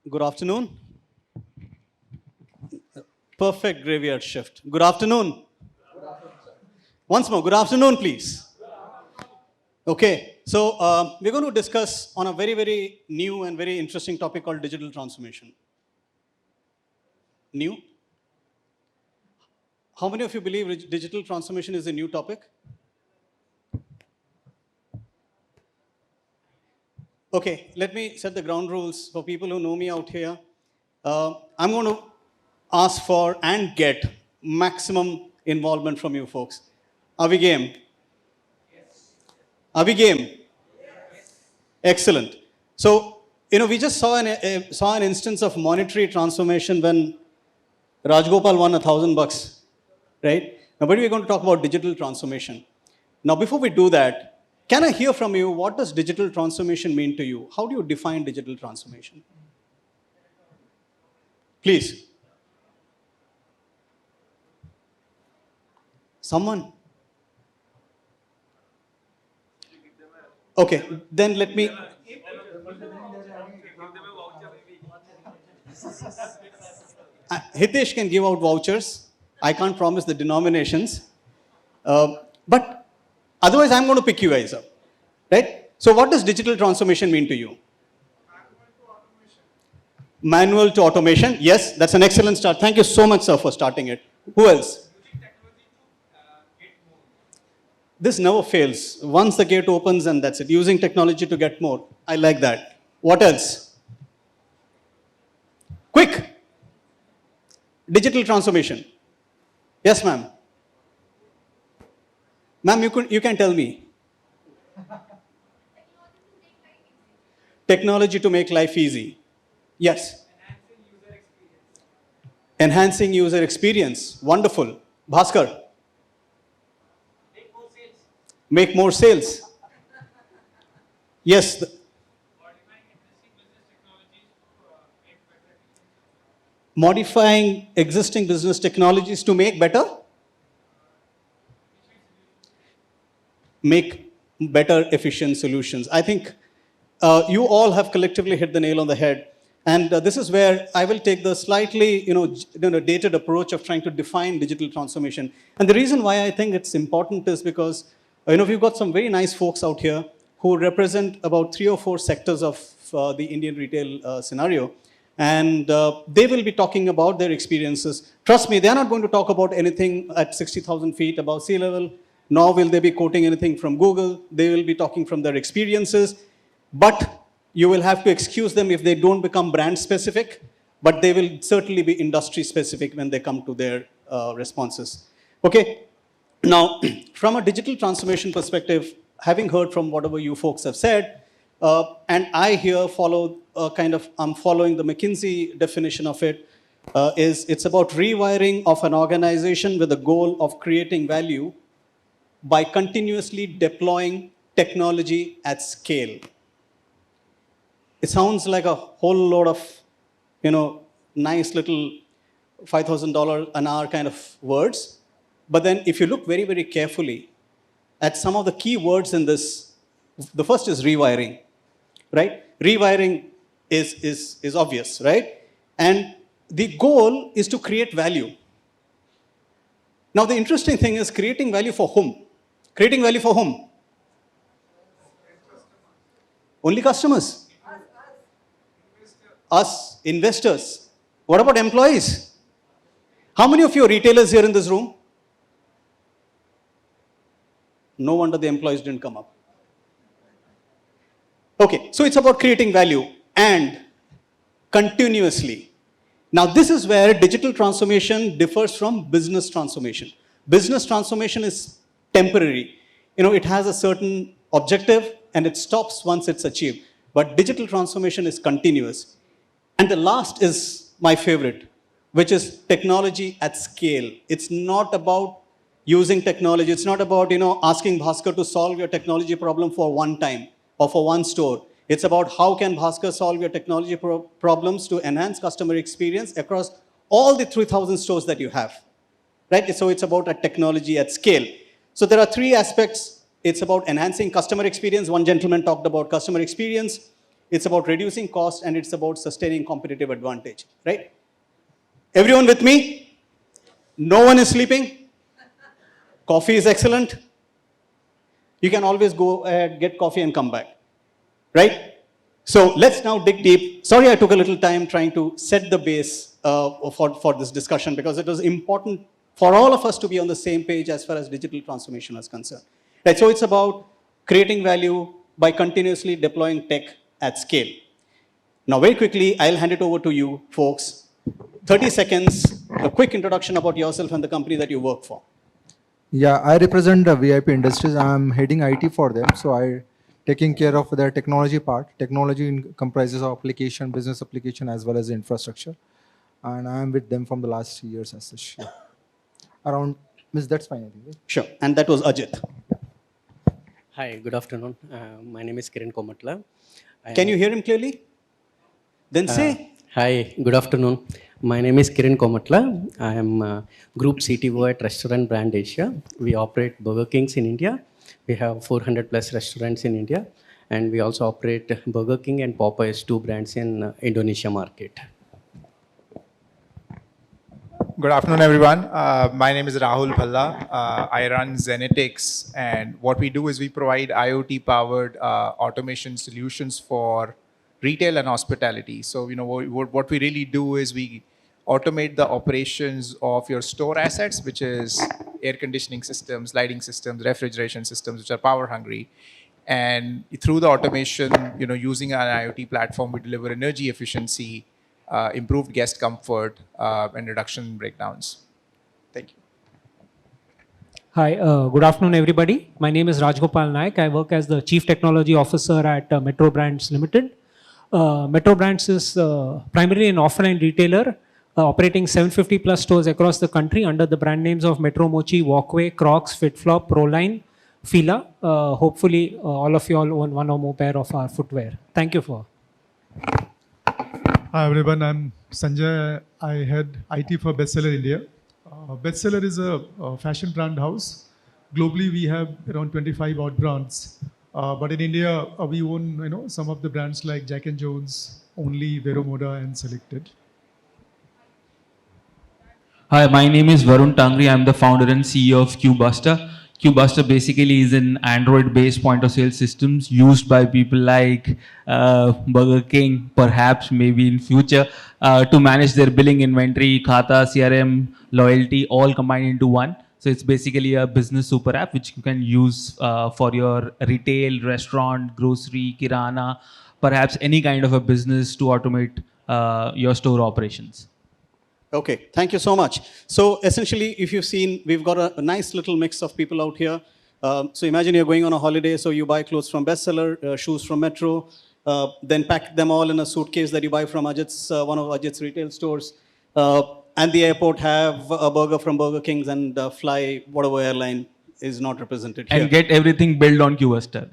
Good afternoon. Perfect graveyard shift. Good afternoon. Once more, good afternoon, please. Okay, so we're going to discuss on a very, very new and very interesting topic called digital transformation. New? How many of you believe digital transformation is a new topic? Okay, let me set the ground rules for people who know me out here. I'm going to ask for and get maximum involvement from you folks. Are we game? Yes. Are we game? Yes. Excellent. So, we just saw an instance of monetary transformation when Rajgopal won $1,000, right? Now, but we're going to talk about digital transformation. Now, before we do that, can I hear from you, what does digital transformation mean to you? How do you define digital transformation? Please. Someone? Okay, then let me... Hitesh can give out vouchers. I can't promise the denominations. But otherwise, I'm going to pick you guys up. Right? So what does digital transformation mean to you? Manual to automation. Yes, that's an excellent start. Thank you so much, sir, for starting it. Who else? This never fails. Once the gate opens and that's it. Using technology to get more. I like that. What else? Quick. Digital transformation. Yes, ma'am. Ma'am, you can tell me. Technology to make life easy. Yes. Enhancing user experience. Wonderful. Bhaskar. Make more sales. Yes. Modifying existing business technologies to make better? Make better efficient solutions. I think you all have collectively hit the nail on the head. And this is where I will take the slightly dated approach of trying to define digital transformation. And the reason why I think it's important is because we've got some very nice folks out here who represent about 3 or 4 sectors of the Indian retail scenario. And they will be talking about their experiences. Trust me, they're not going to talk about anything at 60,000 feet above sea level, nor will they be quoting anything from Google. They will be talking from their experiences. But you will have to excuse them if they don't become brand specific, but they will certainly be industry specific when they come to their responses. Okay. Now, from a digital transformation perspective, having heard from whatever you folks have said, and I here I'm following the McKinsey definition of it, it's about rewiring of an organization with the goal of creating value by continuously deploying technology at scale. It sounds like a whole load of, nice little $5,000 an hour kind of words. But then if you look very, very carefully at some of the key words in this, the first is rewiring, right? Rewiring is obvious, right? And the goal is to create value. Now, the interesting thing is creating value for whom? Creating value for whom? Only customers. Us, investors. What about employees? How many of you are retailers here in this room? No wonder the employees didn't come up. Okay, so it's about creating value and continuously. Now, this is where digital transformation differs from business transformation. Business transformation is temporary. It has a certain objective and it stops once it's achieved. But digital transformation is continuous. And the last is my favorite, which is technology at scale. It's not about using technology. It's not about, asking Bhaskar to solve your technology problem for one time or for one store. It's about how can Bhaskar solve your technology problems to enhance customer experience across all the 3,000 stores that you have, right? So it's about a technology at scale. So there are 3 aspects. It's about enhancing customer experience. One gentleman talked about customer experience. It's about reducing cost, and it's about sustaining competitive advantage, right? Everyone with me? No one is sleeping? Coffee is excellent. You can always go ahead, get coffee and come back, right? So let's now dig deep. Sorry I took a little time trying to set the base for this discussion, because it was important for all of us to be on the same page as far as digital transformation is concerned. Right, so it's about creating value by continuously deploying tech at scale. Now, very quickly, I'll hand it over to you folks. 30 seconds, a quick introduction about yourself and the company that you work for. Yeah, I represent VIP Industries. I'm heading IT for them. So I taking care of their technology part. Technology comprises of application, business application, as well as infrastructure. And I'm with them from the last 3 years as such. Yeah. Around, Miss, that's fine, I think. Right? Sure, and that was Ajitt. Hi, good afternoon. My name is Kiran Komatla. Can you hear him clearly? Then say. Hi, good afternoon. My name is Kiran Komatla. I am Group CTO at Restaurant Brand Asia. We operate Burger Kings in India. We have 400 plus restaurants in India. And we also operate Burger King and Popeyes, 2 brands in Indonesia market. Good afternoon, everyone. My name is Rahul Bhalla. I run Zenatix, and what we do is we provide IoT-powered automation solutions for retail and hospitality. So, what we really do is we automate the operations of your store assets, which is air conditioning systems, lighting systems, refrigeration systems, which are power hungry. And through the automation, using our IoT platform, we deliver energy efficiency, improved guest comfort, and reduction in breakdowns. Thank you. Hi, good afternoon, everybody. My name is Rajgopal Nayak. I work as the Chief Technology Officer at Metro Brands Limited. Metro Brands is primarily an offline retailer operating 750 plus stores across the country under the brand names of Metro Mochi, Walkway, Crocs, FitFlop, Proline, Fila. Hopefully, all of you all own one or more pair of our footwear. Thank you for. Hi everyone, I'm Sanjay. I head IT for Bestseller India. Bestseller is a fashion brand house. Globally, we have around 25 odd brands. But in India, we own some of the brands like Jack and Jones, Only, Vero Moda, and Selected. Hi, my name is Varun Tangri. I'm the founder and CEO of QueueBuster. QueueBuster basically is an Android-based point-of-sale systems used by people like Burger King, perhaps maybe in future, to manage their billing, inventory, Khata, CRM, loyalty, all combined into one. So it's basically a business super app which you can use for your retail, restaurant, grocery, kirana, perhaps any kind of a business to automate your store operations. Okay, thank you so much. So essentially, if you've seen, we've got a nice little mix of people out here. So imagine you're going on a holiday, so you buy clothes from Bestseller, shoes from Metro, then pack them all in a suitcase that you buy from Ajitt's, one of Ajitt's retail stores. And the airport have a burger from Burger King's and fly whatever airline is not represented here. And get everything built on QueueBuster.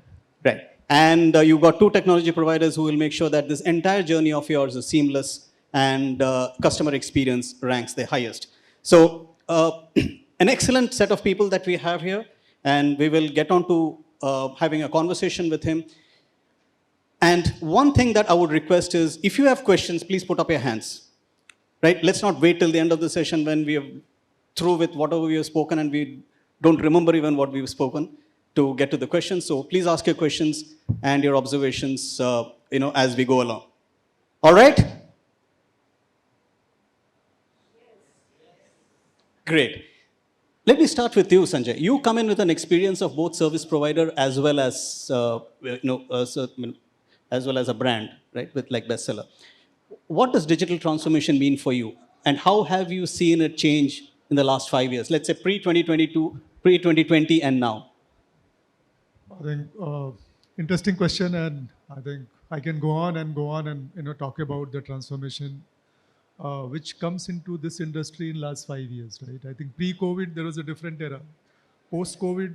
Right. And you've got 2 technology providers who will make sure that this entire journey of yours is seamless and customer experience ranks the highest. So an excellent set of people that we have here, and we will get on to having a conversation with him. And one thing that I would request is, if you have questions, please put up your hands. Right? Let's not wait till the end of the session when we are through with whatever we have spoken and we don't remember even what we've spoken to get to the questions. So please ask your questions and your observations as we go along. All right? Great. Let me start with you, Sanjay. You come in with an experience of both service provider as well as a brand, right? With like Bestseller. What does digital transformation mean for you, and how have you seen it change in the last 5 years? Let's say pre-2022, pre-2020, and now. I think interesting question, and I think I can go on and talk about the transformation which comes into this industry in last 5 years, right? I think pre-COVID, there was a different era. Post-COVID,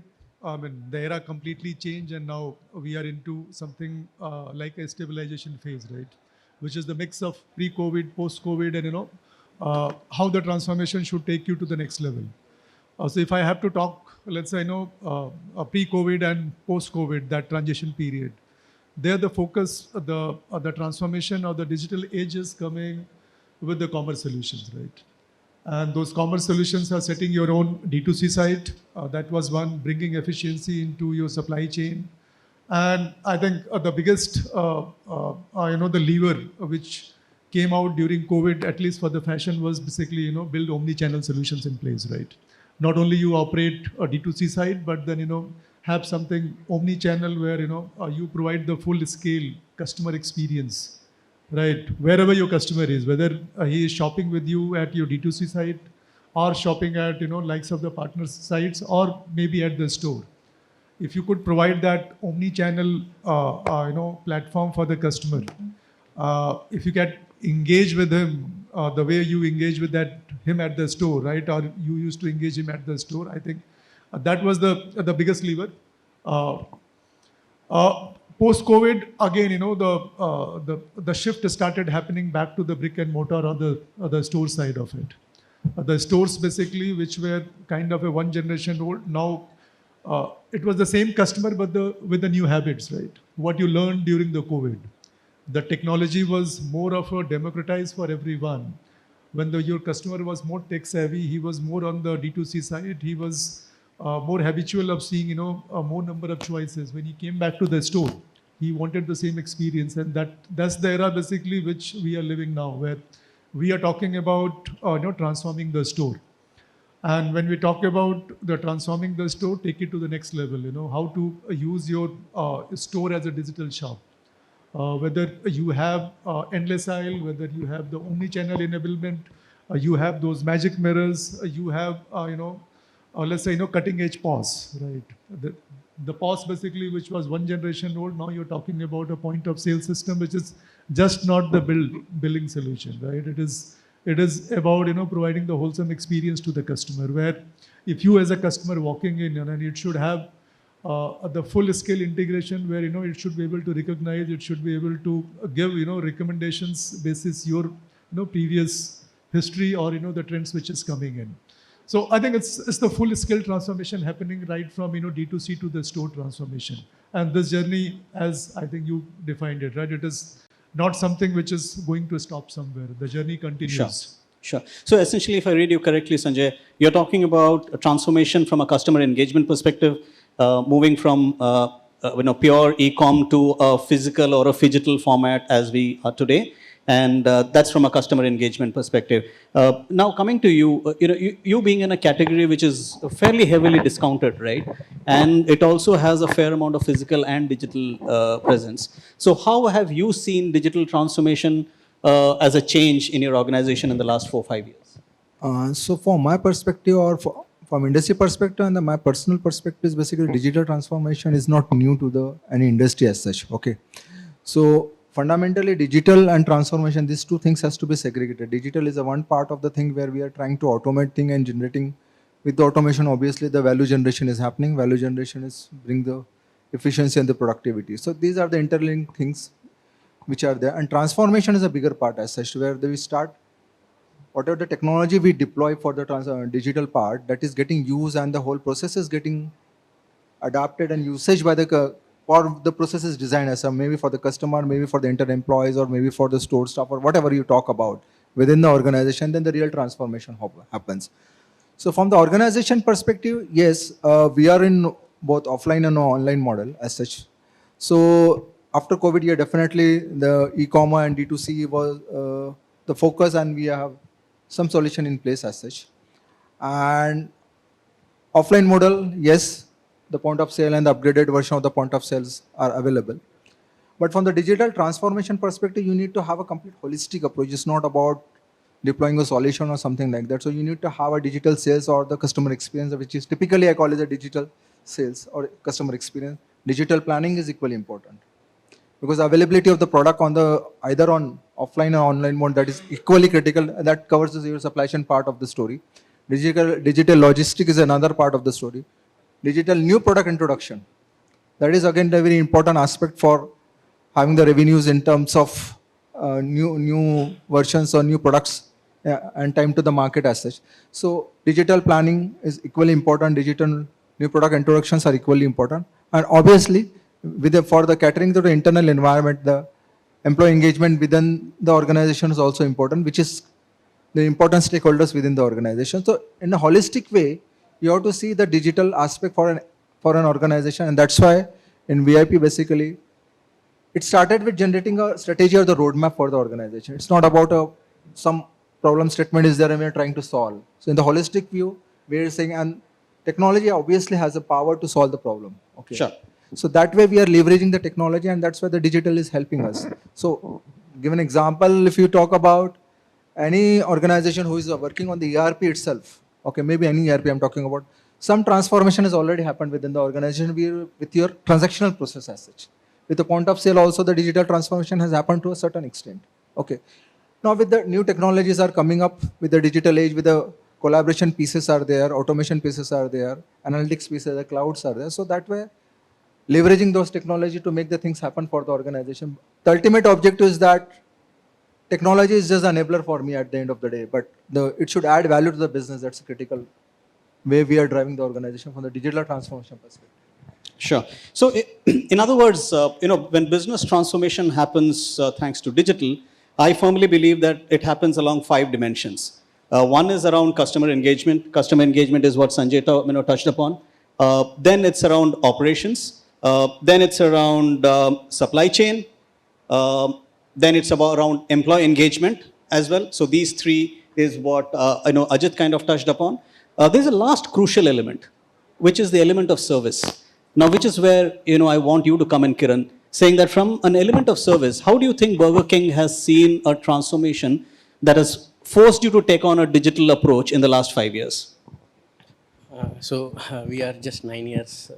the era completely changed, and now we are into something like a stabilization phase, right? Which is the mix of pre-COVID, post-COVID, and how the transformation should take you to the next level. So if I have to talk, let's say, pre-COVID and post-COVID, that transition period, there the focus, the transformation of the digital age is coming with the commerce solutions, right? And those commerce solutions are setting your own D2C site. That was one, bringing efficiency into your supply chain. And I think the biggest, the lever which came out during COVID, at least for the fashion, was basically, build omni-channel solutions in place, right? Not only you operate a D2C site, but then, have something omni-channel where, you provide the full scale customer experience, right? Wherever your customer is, whether he is shopping with you at your D2C site or shopping at, likes of the partner sites or maybe at the store. If you could provide that omni-channel, platform for the customer, if you can engage with him the way you engage with him at the store, right? Or you used to engage him at the store. I think that was the biggest lever. Post-COVID, again, the shift started happening back to the brick and mortar or the store side of it. The stores basically, which were kind of a one generation old, now it was the same customer, but with the new habits, right? What you learned during the COVID. The technology was more of a democratized for everyone. When your customer was more tech savvy, he was more on the D2C side, he was more habitual of seeing, a more number of choices. When he came back to the store, he wanted the same experience. And that's the era basically which we are living now, where we are talking about transforming the store. And when we talk about the transforming the store, take it to the next level, how to use your store as a digital shop. Whether you have endless aisle, whether you have the omni-channel enablement, you have those magic mirrors, you have, let's say, cutting edge POS, right? The POS basically, which was one generation old, now you're talking about a point of sale system, which is just not the billing solution, right? It is about, providing the wholesome experience to the customer, where if you as a customer walking in, and it should have the full scale integration where, it should be able to recognize, it should be able to give, recommendations basis your, previous history or, the trends which is coming in. So I think it's the full scale transformation happening right from, D2C to the store transformation. And this journey, as I think you defined it, right? It is not something which is going to stop somewhere. The journey continues. Sure. So essentially, if I read you correctly, Sanjay, you're talking about a transformation from a customer engagement perspective, moving from pure e-com to a physical or a phygital format as we are today, and that's from a customer engagement perspective. Now coming to you, you being in a category which is fairly heavily discounted, right? And it also has a fair amount of physical and digital presence. So how have you seen digital transformation as a change in your organization in the last 4 or 5 years? So from my perspective, or from industry perspective and my personal perspective, is basically digital transformation is not new to any industry as such. Okay, so fundamentally digital and transformation, these two things has to be segregated. Digital is a one part of the thing where we are trying to automate thing and generating. With the automation, obviously the value generation is happening. Value generation is bring the efficiency and the productivity. So these are the interlinked things which are there. And transformation is a bigger part as such, where we start whatever the technology we deploy for the digital part, that is getting used and the whole process is getting adapted and usage by or the process is designed as maybe for the customer, maybe for the inter employees, or maybe for the store staff, or whatever you talk about within the organization, then the real transformation happens. So from the organization perspective, yes, we are in both offline and online model as such. So after COVID, yeah, definitely the e-commerce and D2C was the focus, and we have some solution in place as such. And offline model, yes, the point of sale and the upgraded version of the point of sales are available. But from the digital transformation perspective, you need to have a complete holistic approach. It's not about deploying a solution or something like that. So you need to have a digital sales or the customer experience, which is typically I call it a digital sales or customer experience. Digital planning is equally important, because availability of the product on either on offline or online mode, that is equally critical, and that covers your supply chain part of the story. Digital logistics is another part of the story. Digital new product introduction, that is again a very important aspect for having the revenues in terms of new versions or new products and time to the market as such. So digital planning is equally important. Digital new product introductions are equally important. And obviously for the catering to the internal environment, the employee engagement within the organization is also important, which is the important stakeholders within the organization. So in a holistic way, you have to see the digital aspect for an organization, and that's why in VIP basically it started with generating a strategy or the roadmap for the organization. It's not about some problem statement is there and we're trying to solve. So in the holistic view, we're saying, and technology obviously has the power to solve the problem. Okay. Sure. So that way we are leveraging the technology, and that's why the digital is helping us. So give an example, if you talk about any organization who is working on the ERP itself, okay, maybe any ERP I'm talking about, some transformation has already happened within the organization with your transactional process as such. With the point of sale also, the digital transformation has happened to a certain extent. Okay. Now with the new technologies are coming up with the digital age, with the collaboration pieces are there, automation pieces are there, analytics pieces, the clouds are there. So that way, leveraging those technology to make the things happen for the organization. The ultimate objective is that technology is just an enabler for me at the end of the day, but it should add value to the business. That's a critical way we are driving the organization from the digital transformation perspective. Sure. So, in other words, when business transformation happens thanks to digital, I firmly believe that it happens along 5 dimensions. One is around customer engagement. Customer engagement is what Sanjay touched upon. Then it's around operations. Then it's around supply chain. Then it's around employee engagement as well. So these 3 is what Ajitt kind of touched upon. There's a last crucial element, which is the element of service. Now, which is where I want you to come in, Kiran, saying that from an element of service, how do you think Burger King has seen a transformation that has forced you to take on a digital approach in the last 5 years? We are just 9 years.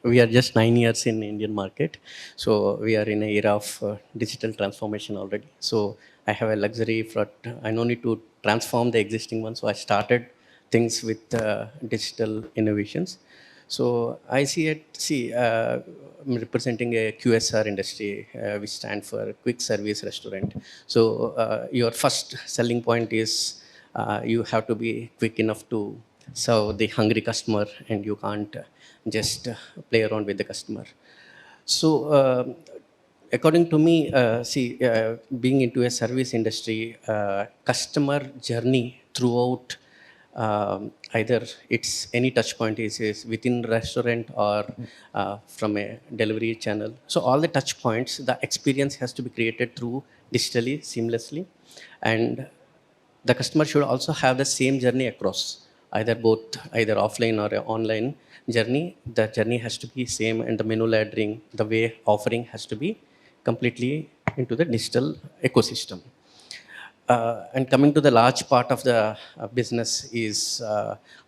We are just 9 years in Indian market. So we are in an era of digital transformation already. So I have a luxury for I no need to transform the existing one. So I started things with digital innovations. So I I'm representing a QSR industry, which stands for Quick Service Restaurant. So your first selling point is you have to be quick enough to serve the hungry customer, and you can't just play around with the customer. So according to me, being into a service industry, customer journey throughout either it's any touch point is within restaurant or from a delivery channel. So all the touch points, the experience has to be created through digitally, seamlessly. And the customer should also have the same journey across, either offline or online journey. The journey has to be same, and the menu laddering, the way offering has to be completely into the digital ecosystem. And coming to the large part of the business is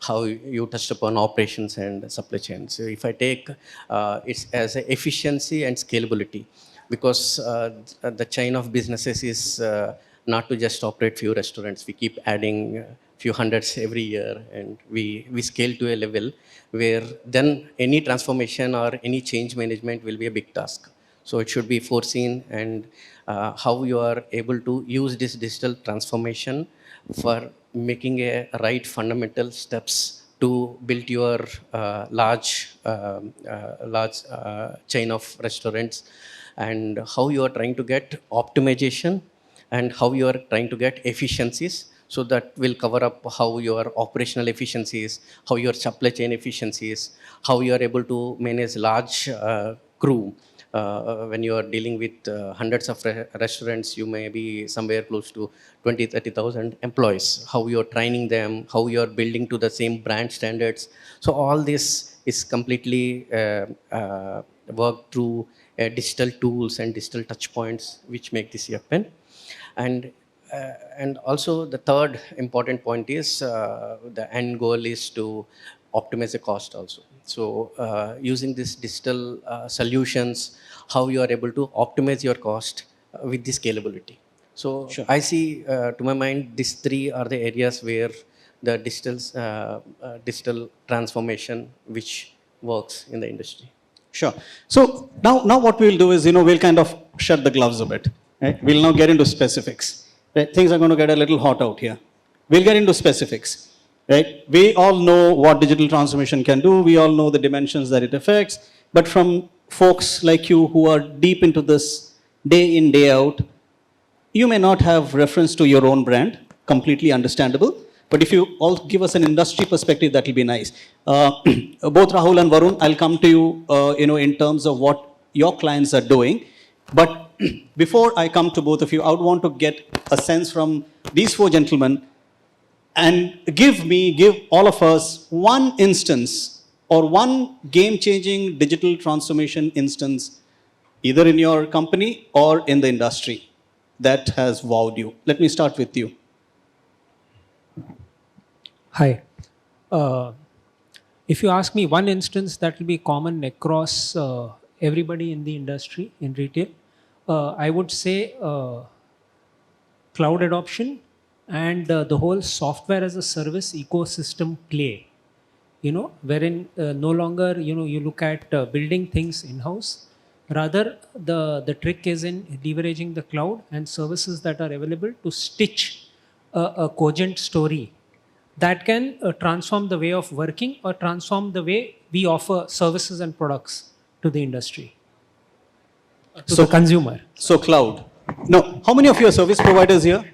how you touched upon operations and supply chain. So if I take it's as a efficiency and scalability, because the chain of businesses is not to just operate few restaurants. We keep adding few hundreds every year, and we scale to a level where then any transformation or any change management will be a big task. So it should be foreseen, and how you are able to use this digital transformation for making a right fundamental steps to build your large chain of restaurants, and how you are trying to get optimization and how you are trying to get efficiencies. So that will cover up how your operational efficiencies, how your supply chain efficiencies, how you are able to manage large crew. When you are dealing with hundreds of restaurants, you may be somewhere close to 20,000-30,000 employees. How you are training them, how you are building to the same brand standards. So all this is completely worked through digital tools and digital touch points, which make this happen. And also the third important point is the end goal is to optimize the cost also. So using this digital solutions, how you are able to optimize your cost with the scalability. So sure. I see, to my mind, these 3 are the areas where the digital transformation which works in the industry. Sure. So now what we'll do is, we'll kind of shut the gloves a bit. Right? We'll now get into specifics. Right? Things are going to get a little hot out here. We'll get into specifics. Right? We all know what digital transformation can do. We all know the dimensions that it affects. But from folks like you who are deep into this day in, day out, you may not have reference to your own brand, completely understandable. But if you all give us an industry perspective, that will be nice. Both Rahul and Varun, I'll come to you, in terms of what your clients are doing. But before I come to both of you, I would want to get a sense from these four gentlemen and give all of us one instance or one game-changing digital transformation instance, either in your company or in the industry, that has wowed you. Let me start with you. Hi. If you ask me one instance that will be common across everybody in the industry, in retail, I would say cloud adoption and the whole software as a service ecosystem play, wherein no longer, you look at building things in-house. Rather, the trick is in leveraging the cloud and services that are available to stitch a cogent story that can transform the way of working or transform the way we offer services and products to the industry, to the consumer. So cloud. No, how many of you are service providers here?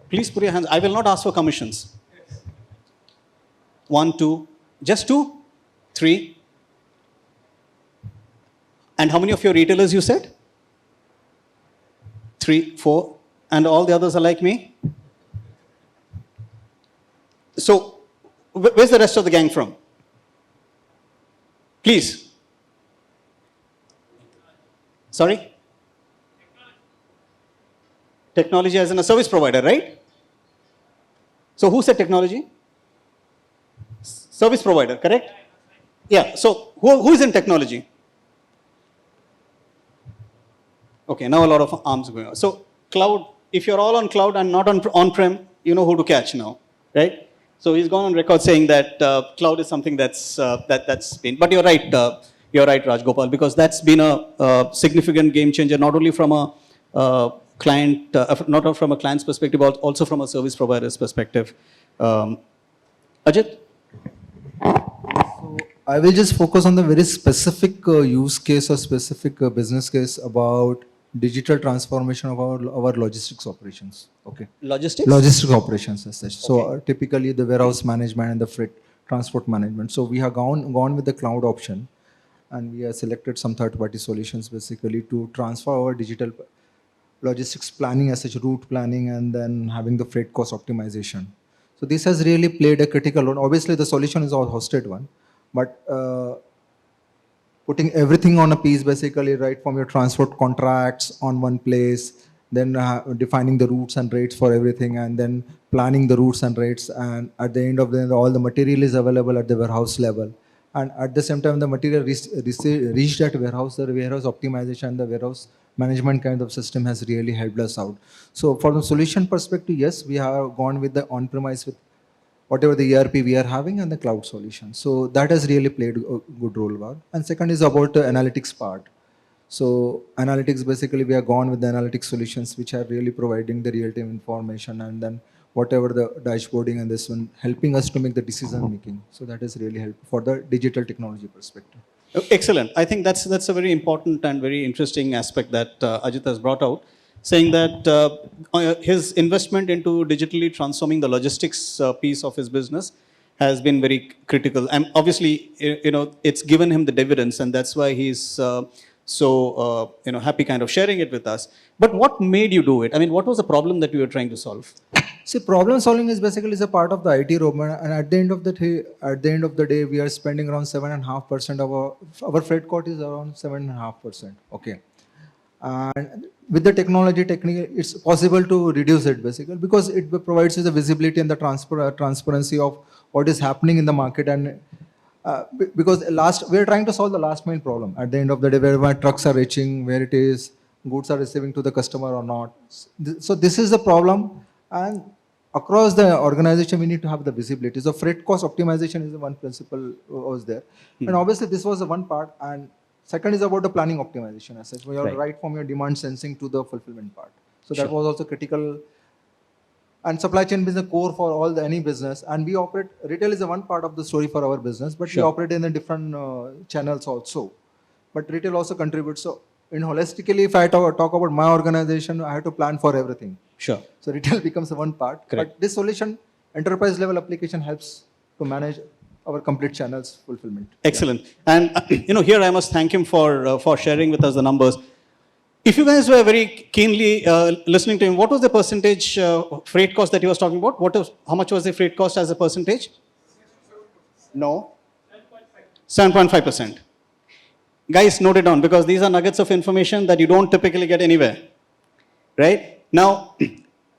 Please put your hands. I will not ask for commissions. 1, 2, just 2, 3. And how many of your retailers you said? 3, 4. And all the others are like me? So, where's the rest of the gang from? Please. Sorry? Technology as in a service provider, right? So, who said technology? Service provider, correct? Yeah, so who is in technology? Okay, now a lot of arms going on. So, cloud, if you're all on cloud and not on-prem, you know who to catch now, right? So he's gone on record saying that cloud is something that's been. But you're right, Rajgopal, because that's been a significant game changer, not only from a client, not from a client's perspective, but also from a service provider's perspective. Ajitt? So I will just focus on the very specific use case or specific business case about digital transformation of our logistics operations. Okay. Logistics? Logistics operations as such. So Okay. typically the warehouse management and the freight transport management. So we have gone with the cloud option, and we have selected some third-party solutions basically to transfer our digital logistics planning as such, route planning, and then having the freight cost optimization. So this has really played a critical role. Obviously the solution is all hosted one, but putting everything on a piece basically, right from your transport contracts on one place, then defining the routes and rates for everything, and then planning the routes and rates, and at the end of the day, all the material is available at the warehouse level. And at the same time, the material reached at warehouse, the warehouse optimization, the warehouse management kind of system has really helped us out. So from the solution perspective, yes, we have gone with the on-premise with whatever the ERP we are having and the cloud solution. So that has really played a good role about. And second is about the analytics part. So analytics, basically we are gone with the analytics solutions, which are really providing the real-time information, and then whatever the dashboarding and this one, helping us to make the decision making. So that is really helpful for the digital technology perspective. Excellent. I think that's a very important and very interesting aspect that Ajitt has brought out, saying that his investment into digitally transforming the logistics piece of his business has been very critical. And obviously, it's given him the dividends, and that's why he's so happy kind of sharing it with us. But what made you do it? I mean, what was the problem that you were trying to solve? See, problem solving is basically a part of the IT roadmap, and at the end of the day, we are spending around 7.5% of our freight cost is around 7.5%. Okay, and with the technology technique, it's possible to reduce it basically because it provides you the visibility and the transparency of what is happening in the market, and because we're trying to solve the last mile problem. At the end of the day, where my trucks are reaching, where it is, goods are receiving to the customer or not. So this is the problem, and across the organization, we need to have the visibility. So freight cost optimization is the one principle was there. And obviously this was the one part. And second is about the planning optimization as such. We are right from your demand sensing to the fulfillment part. So that was also critical. And supply chain business core for any business. And we operate, retail is a one part of the story for our business, but we operate in the different channels also. But retail also contributes. So in holistically, if I talk about my organization, I have to plan for everything. Sure. So retail becomes one part. Correct. But this solution, enterprise level application helps to manage our complete channels fulfillment. Excellent. And here I must thank him for sharing with us the numbers. If you guys were very keenly listening to him, what was the percentage freight cost that he was talking about? How much was the freight cost as a percentage? No. 7.5%. Guys, note it down because these are nuggets of information that you don't typically get anywhere. Right? Now,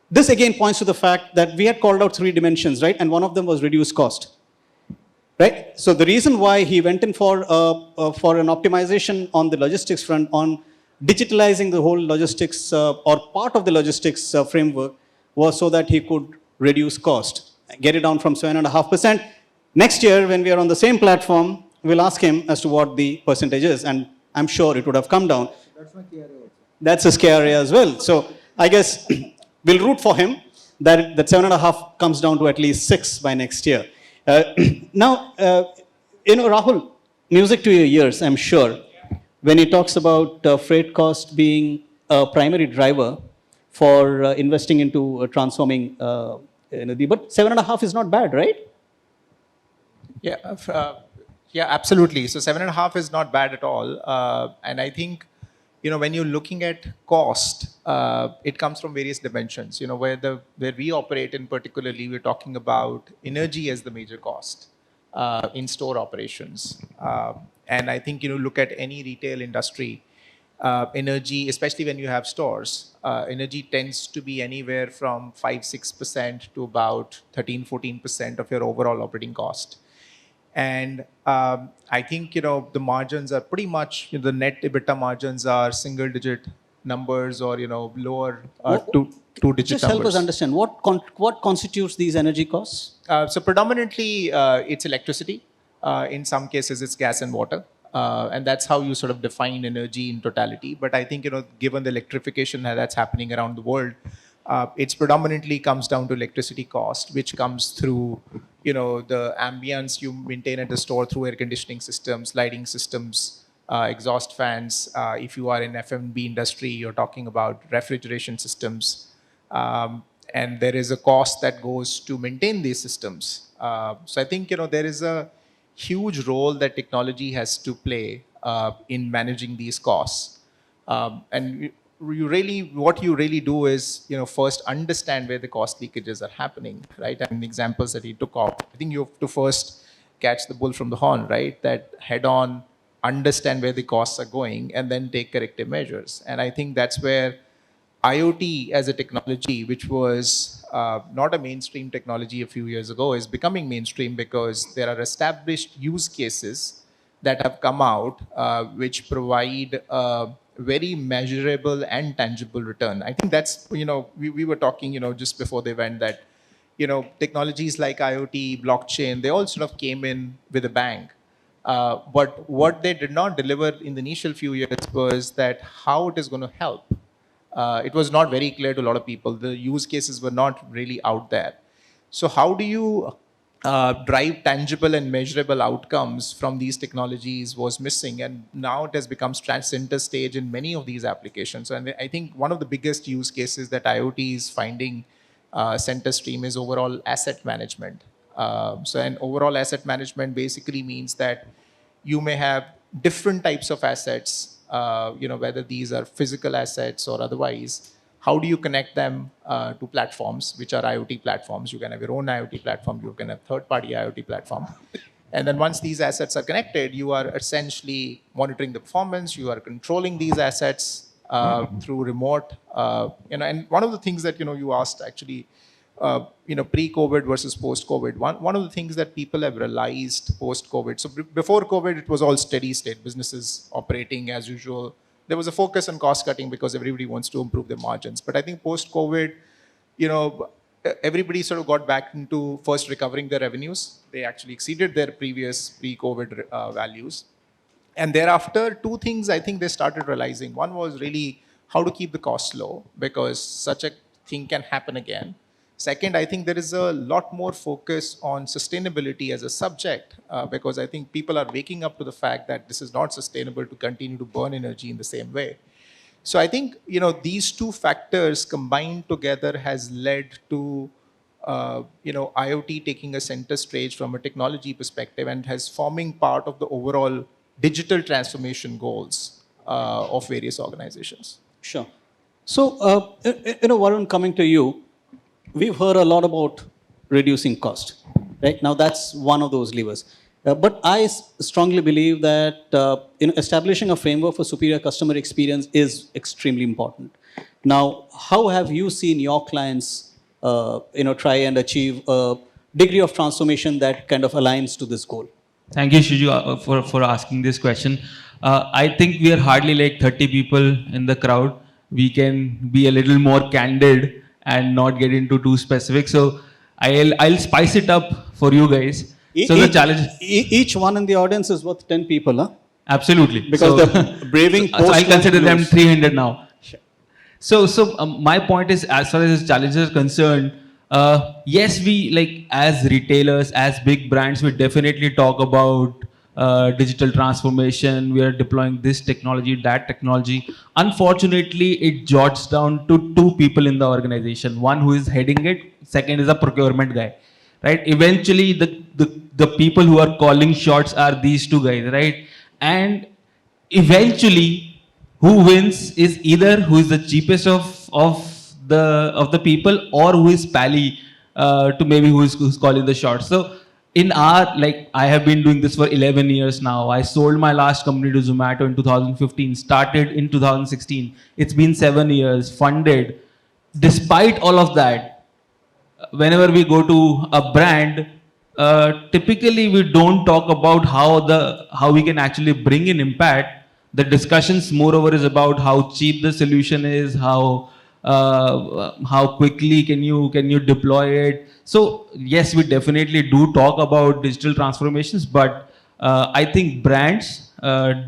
this again points to the fact that we had called out 3 dimensions, right? And one of them was reduced cost. Right? So the reason why he went in for an optimization on the logistics front, on digitalizing the whole logistics or part of the logistics framework was so that he could reduce cost, get it down from 7.5%. Next year, when we are on the same platform, we'll ask him as to what the percentage is, and I'm sure it would have come down. That's my key area also. That's his key area as well. So I guess we'll root for him that 7.5 comes down to at least 6 by next year. Now, Rahul, music to your ears, I'm sure, when he talks about freight cost being a primary driver for investing into transforming energy. But 7.5 is not bad, right? Yeah, yeah, absolutely. So 7.5 is not bad at all. And I think, when you're looking at cost, it comes from various dimensions. Where we operate in particularly, we're talking about energy as the major cost in store operations. And I think, look at any retail industry, energy, especially when you have stores, energy tends to be anywhere from 5-6% to about 13-14% of your overall operating cost. And I think, the margins are pretty much, the net EBITDA margins are single digit numbers or, lower two-digit Just numbers. help us understand, what constitutes these energy costs? So predominantly, it's electricity. In some cases, it's gas and water. And that's how you sort of define energy in totality. But I think, given the electrification that's happening around the world, it's predominantly comes down to electricity cost, which comes through, the ambience you maintain at the store through air conditioning systems, lighting systems, exhaust fans. If you are in F&B industry, you're talking about refrigeration systems. And there is a cost that goes to maintain these systems. So I think, there is a huge role that technology has to play in managing these costs. And what you really do is, first understand where the cost leakages are happening, right? And examples that he took off. I think you have to first catch the bull from the horn, right? That head on, understand where the costs are going, and then take corrective measures. And I think that's where IoT as a technology, which was not a mainstream technology a few years ago, is becoming mainstream because there are established use cases that have come out which provide very measurable and tangible return. I think that's, we were talking, just before the event that, technologies like IoT, blockchain, they all sort of came in with a bang. But what they did not deliver in the initial few years was that how it is going to help. It was not very clear to a lot of people. The use cases were not really out there. So how do you drive tangible and measurable outcomes from these technologies was missing. And now it has become center stage in many of these applications. And I think one of the biggest use cases that IoT is finding center stream is overall asset management. So an overall asset management basically means that you may have different types of assets, whether these are physical assets or otherwise. How do you connect them to platforms, which are IoT platforms? You can have your own IoT platform. You can have third-party IoT platform. And then once these assets are connected, you are essentially monitoring the performance. You are controlling these assets through remote. And one of the things that you asked actually, pre-COVID versus post-COVID. One of the things that people have realized post-COVID. So before COVID, it was all steady state, businesses operating as usual. There was a focus on cost cutting because everybody wants to improve their margins. But I think post-COVID, everybody sort of got back into first recovering their revenues. They actually exceeded their previous pre-COVID values. And thereafter, two things I think they started realizing. One was really how to keep the costs low because such a thing can happen again. Second, I think there is a lot more focus on sustainability as a subject because I think people are waking up to the fact that this is not sustainable to continue to burn energy in the same way. So I think these two factors combined together has led to IoT taking a center stage from a technology perspective and has forming part of the overall digital transformation goals of various organizations. Sure. So, Varun, coming to you, we've heard a lot about reducing cost, right? Now, that's one of those levers. But I strongly believe that establishing a framework for superior customer experience is extremely important. Now, how have you seen your clients, try and achieve a degree of transformation that kind of aligns to this goal? Thank you, Siju, for asking this question. I think we are hardly like 30 people in the crowd. We can be a little more candid and not get into too specific. So I'll spice it up for you guys. So the challenge. Each one in the audience is worth 10 people, huh? Absolutely. Because they're braving. So I'll consider them 300 now. Sure. So my point is, as far as this challenges are concerned, yes, we as retailers, as big brands, we definitely talk about digital transformation. We are deploying this technology, that technology. Unfortunately, it jots down to two people in the organization. One who is heading it. Second is a procurement guy, right? Eventually, the people who are calling shots are these two guys, right? And eventually, who wins is either who is the cheapest of the people or who is pally to maybe who's calling the shots. So in I have been doing this for 11 years now. I sold my last company to Zomato in 2015, started in 2016. It's been 7 years, funded. Despite all of that, whenever we go to a brand, typically we don't talk about how we can actually bring in impact. The discussions moreover is about how cheap the solution is, how quickly can you deploy it. So yes, we definitely do talk about digital transformations, but I think brands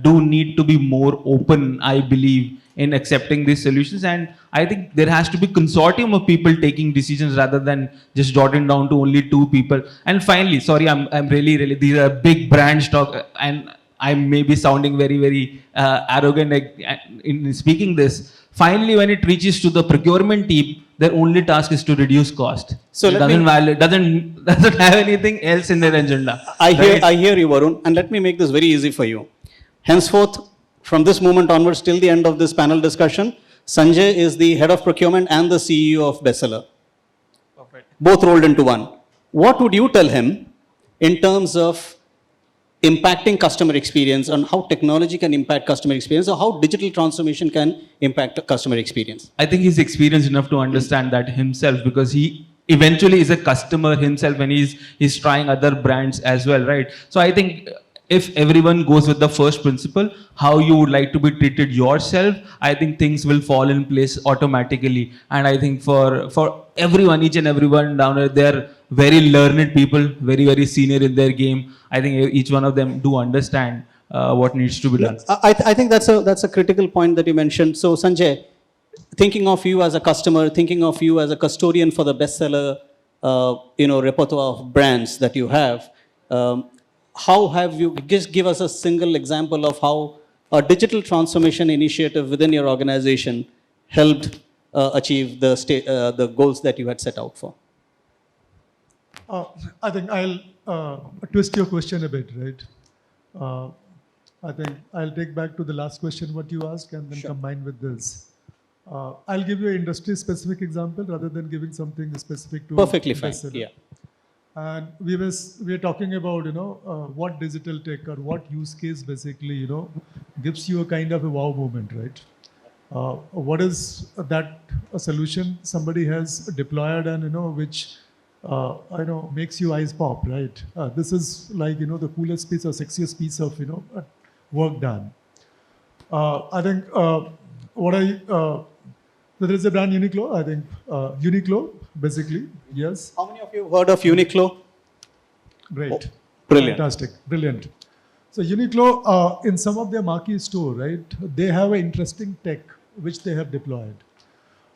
do need to be more open, I believe, in accepting these solutions. And I think there has to be consortium of people taking decisions rather than just jotting down to only two people. And finally, sorry, I'm really, these are big brands talk, and I may be sounding very, very arrogant in speaking this. Finally, when it reaches to the procurement team, their only task is to reduce cost. So it doesn't have anything else in their agenda. I hear you, Varun, and let me make this very easy for you. Henceforth, from this moment onwards till the end of this panel discussion, Sanjay is the head of procurement and the CEO of Bestseller. Perfect. Both rolled into one. What would you tell him in terms of impacting customer experience and how technology can impact customer experience, or how digital transformation can impact customer experience? I think he's experienced enough to understand that himself, because he eventually is a customer himself when he's trying other brands as well, right? So I think if everyone goes with the first principle, how you would like to be treated yourself, I think things will fall in place automatically. And I think for everyone, each and everyone down there, they're very learned people, very, very senior in their game. I think each one of them do understand what needs to be done. I think that's a critical point that you mentioned. So Sanjay, thinking of you as a customer, thinking of you as a custodian for the Bestseller, repertoire of brands that you have, how have you, just give us a single example of how a digital transformation initiative within your organization helped achieve the goals that you had set out for? I think I'll twist your question a bit, right? I think I'll take back to the last question what you asked and then combine with this. I'll give you an industry-specific example rather than giving something specific to perfectly fine. Yeah. And we are talking about what digital tech or what use case basically gives you a kind of a wow moment, right? What is that a solution somebody has deployed and which makes you eyes pop, right? This is like the coolest piece or sexiest piece of work done. I think there is a brand Uniqlo. I think Uniqlo basically, yes. How many of you have heard of Uniqlo? Great. Oh, brilliant. Fantastic. Brilliant. So Uniqlo, in some of their marquee store, right, they have an interesting tech which they have deployed.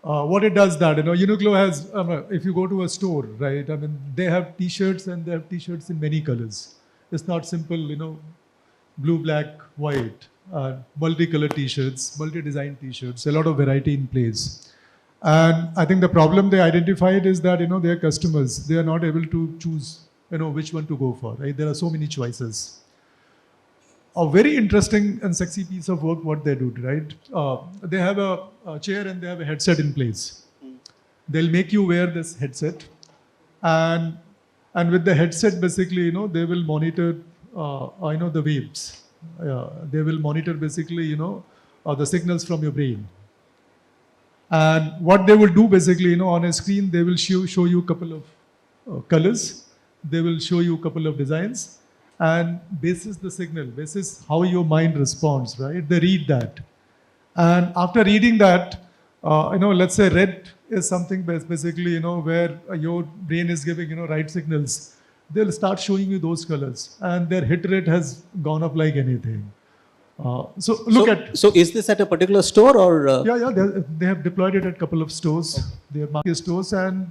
what it does that, Uniqlo has, if you go to a store, right, I mean, they have t-shirts and they have t-shirts in many colors. It's not simple, blue, black, white, multicolored t-shirts, multi-design t-shirts, a lot of variety in place. And I think the problem they identified is that, their customers, they are not able to choose, which one to go for, right? There are so many choices. A very interesting and sexy piece of work what they do, right? They have a chair and they have a headset in place. They'll make you wear this headset, and with the headset, basically, they will monitor, the waves. They will monitor basically, the signals from your brain. And what they will do basically, on a screen, they will show you a couple of colors. They will show you a couple of designs. And basis the signal, basis how your mind responds, right? They read that. And after reading that, let's say red is something basically, where your brain is giving, right signals. They'll start showing you those colors. And their hit rate has gone up like anything. So is this at a particular store or? Yeah, they have deployed it at a couple of stores. Okay. They have market stores, and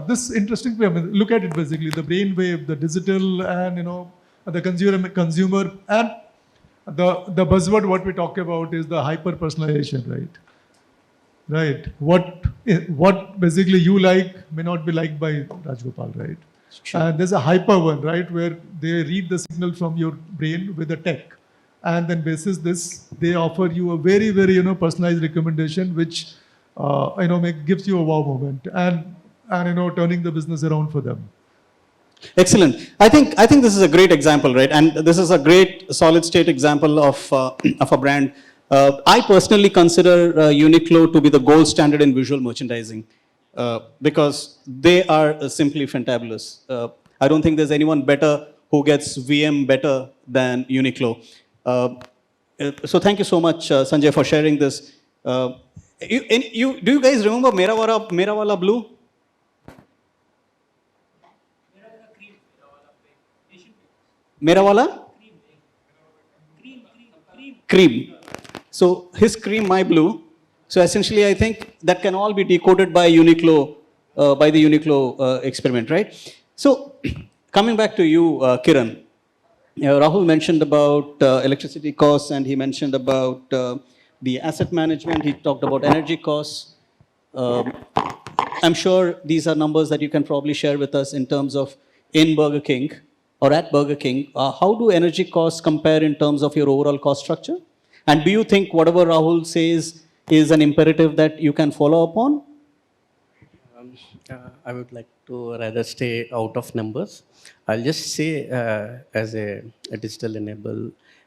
this interesting way. I mean, look at it basically: the brainwave, the digital, and the consumer, and the buzzword what we talk about is the hyper personalization, right? Right. What basically you like may not be liked by Rajgopal, right? Sure. And there's a hyper one, right, where they read the signal from your brain with the tech. And then basis this, they offer you a very, very, personalized recommendation, which, gives you a wow moment and turning the business around for them. Excellent. I think this is a great example, right? And this is a great solid state example of a brand. I personally consider Uniqlo to be the gold standard in visual merchandising because they are simply fantabulous. I don't think there's anyone better who gets VM better than Uniqlo. So thank you so much, Sanjay, for sharing this. Do you guys remember Mera Wala Blue? Mera Wala? Cream. So his cream, my blue. So essentially, I think that can all be decoded by Uniqlo, by the Uniqlo experiment, right? So coming back to you, Kiran. Rahul mentioned about electricity costs, and he mentioned about the asset management. He talked about energy costs. I'm sure these are numbers that you can probably share with us in terms of in Burger King or at Burger King. How do energy costs compare in terms of your overall cost structure? And do you think whatever Rahul says is an imperative that you can follow upon? I would like to rather stay out of numbers. I'll just say as a digital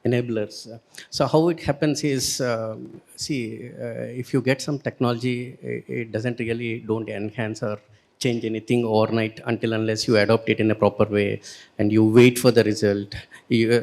enablers. So how it happens is, if you get some technology, it doesn't really don't enhance or change anything overnight until unless you adopt it in a proper way and you wait for the result.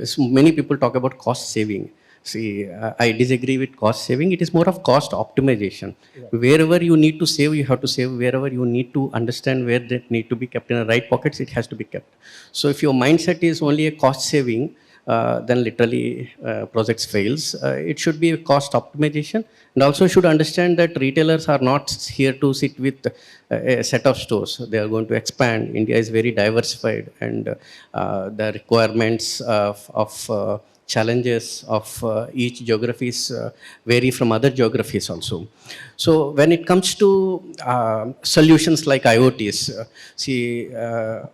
So many people talk about cost saving. See, I disagree with cost saving. It is more of cost optimization. Yeah. Wherever you need to save, you have to save. Wherever you need to understand where they need to be kept in the right pockets, it has to be kept. So if your mindset is only a cost saving, then literally projects fails. It should be a cost optimization, and also should understand that retailers are not here to sit with a set of stores. They are going to expand. India is very diversified, and the requirements of challenges of each geographies vary from other geographies also. So when it comes to solutions like IoTs,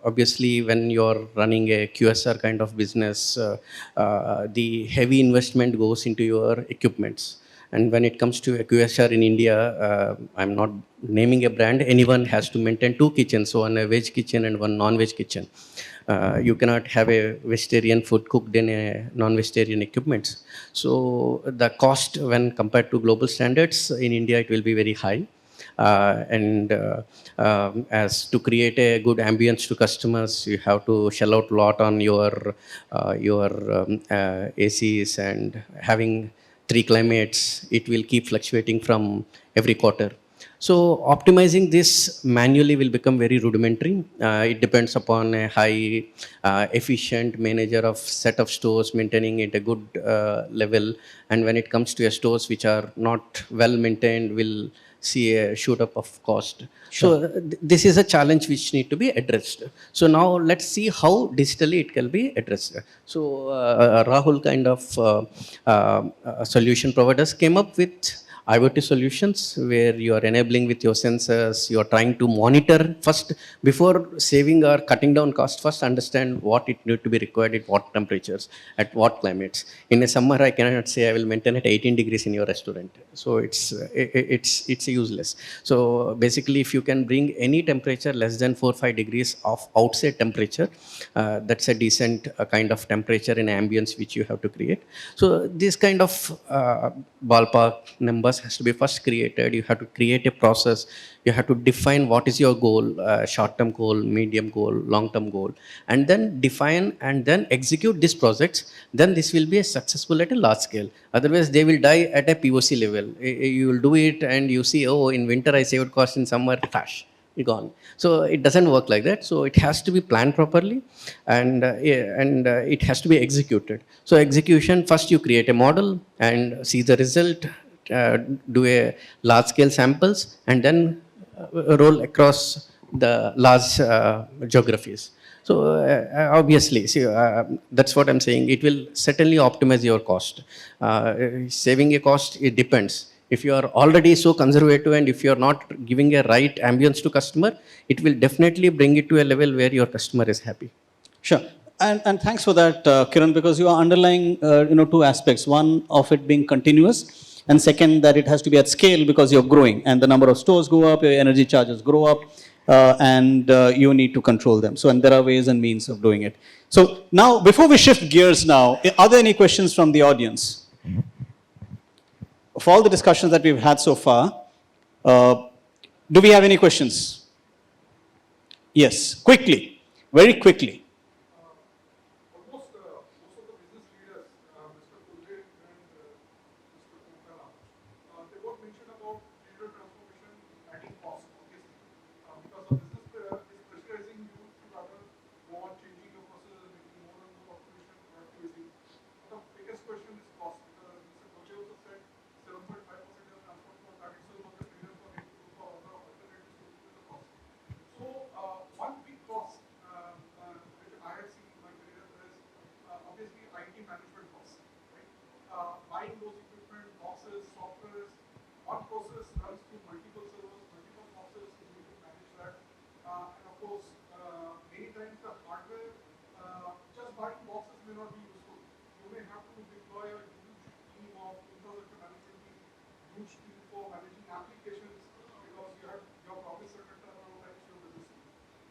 obviously when you're running a QSR kind of business, the heavy investment goes into your equipments. And when it comes to a QSR in India, I'm not naming a brand, anyone has to maintain 2 kitchens, so one a veg kitchen and one non-veg kitchen. You cannot have a vegetarian food cooked in a non-vegetarian equipments. So the cost when compared to global standards in India, it will be very high. As to create a good ambience to customers, you have to shell out a lot on your ACs, and having 3 climates, it will keep fluctuating from every quarter. So optimizing this manually will become very rudimentary. It depends upon a high efficient manager of set of stores maintaining it a good level. And when it comes to a stores which are not well maintained, will see a shoot up of cost. Sure. So this is a challenge which need to be addressed. So now let's see how digitally it can be addressed. So Rahul kind of solution providers came up with IoT solutions where you are enabling with your sensors, you are trying to monitor first before saving or cutting down cost, first understand what it need to be required at what temperatures, at what climates. In a summer, I cannot say I will maintain at 18 degrees in your restaurant. So it's useless. So basically, if you can bring any temperature less than 4-5 degrees of outside temperature, that's a decent kind of temperature in ambience which you have to create. So this kind of ballpark numbers has to be first created. You have to create a process. You have to define what is your goal, short-term goal, medium goal, long-term goal, and then define and then execute these projects. Then this will be a successful at a large scale. Otherwise, they will die at a POC level. You will do it and you see, oh, in winter I saved cost, in summer, flash, gone. So it doesn't work like that. So it has to be planned properly, and it has to be executed. So execution, first you create a model and see the result, do a large scale samples, and then roll across the large geographies. So obviously, see, that's what I'm saying. It will certainly optimize your cost. Saving a cost, it depends. If you are already so conservative and if you are not giving a right ambience to customer, it will definitely bring it to a level where your customer is happy. Sure. And thanks for that, Kiran, because you are underlying, two aspects. One of it being continuous, and second, that it has to be at scale because you're growing and the number of stores go up, your energy charges grow up, and you need to control them. So, and there are ways and means of doing it. So now, before we shift gears now, are there any questions from the audience? For all the discussions that we've had so far, do we have any questions? Yes, quickly, very quickly. Most of the business leaders, Mr. Kolhe and Mr. Komatla, they both mentioned about digital transformation adding cost, obviously, because the business is pressurizing you to rather go on changing your processes and making more and more automation productivity. The biggest question is cost, because Mr. Kolhe also said 7.5% of transport cost, that itself was a trigger for him to look for other alternatives to reduce the cost. So, one big cost which I have seen in my career is obviously IT management costs, right? Buying those equipment, boxes, softwares, one process runs through multiple servers, multiple boxes, you need to manage that. And of course, many times the hardware, just buying boxes may not be useful. You may have to deploy a huge team of infrastructure management team, huge team for managing applications because you have your promise certain turnaround times your business.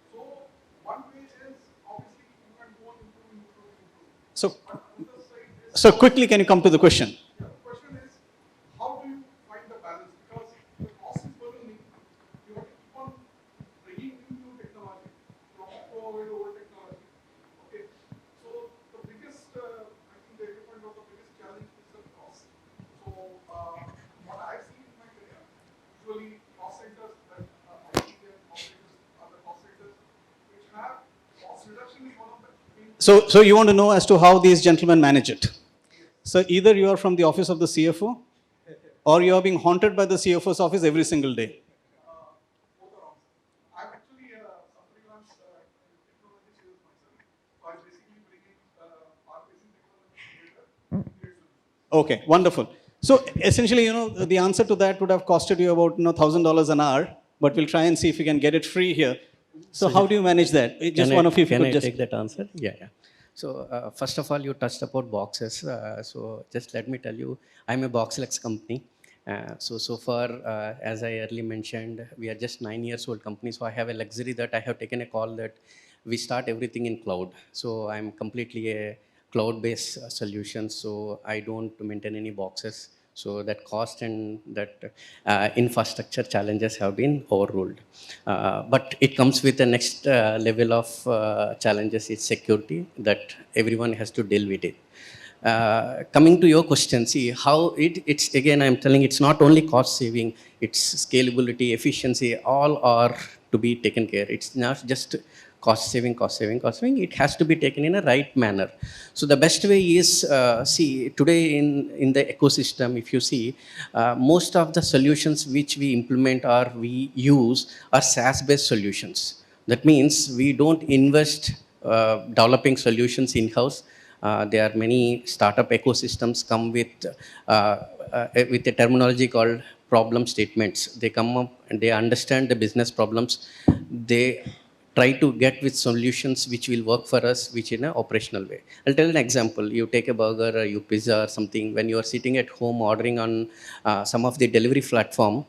So one way is obviously you can go on improving. So quickly, can you come to the question? Yeah, the question is, how do you find the balance? Because the cost is burdening. You have to keep on bringing new technology, not throw away the old technology. Okay, so the biggest, I think the equipment of the biggest challenge is the cost. So what I've seen in my career, usually cost centers like IT and operators are the cost centers which have cost reduction is one of them. So you want to know as to how these gentlemen manage it. So either you are from the office of the CFO, or you are being haunted by the CFO's office every single day. Both are wrong. I'm actually some freelance technology sales myself. So I'm basically bringing our basic technology together. Okay, wonderful. So essentially, the answer to that would have costed you about $1,000 an hour, but we'll try and see if we can get it free here. So how do you manage that? Just one of you, if you Can could I just take that answer? Yeah. So first of all, you touched about boxes. So just let me tell you, I'm a Boxlex company. So far, as I earlier mentioned, we are just 9 years old company. So I have a luxury that I have taken a call that we start everything in cloud. So I'm completely a cloud-based solution. So I don't maintain any boxes. So that cost and that infrastructure challenges have been overruled. But it comes with the next level of challenges is security that everyone has to deal with it. coming to your question, see how it's again, I'm telling it's not only cost saving, it's scalability, efficiency, all are to be taken care. It's not just cost saving, cost saving, cost saving. It has to be taken in a right manner. So the best way is, see, today in the ecosystem, if you see, most of the solutions which we implement or we use are SaaS-based solutions. That means we don't invest developing solutions in-house. There are many startup ecosystems come with a terminology called problem statements. They come up and they understand the business problems. They try to get with solutions which will work for us, which in an operational way. I'll tell an example. You take a burger or you pizza or something. When you are sitting at home ordering on some of the delivery platform,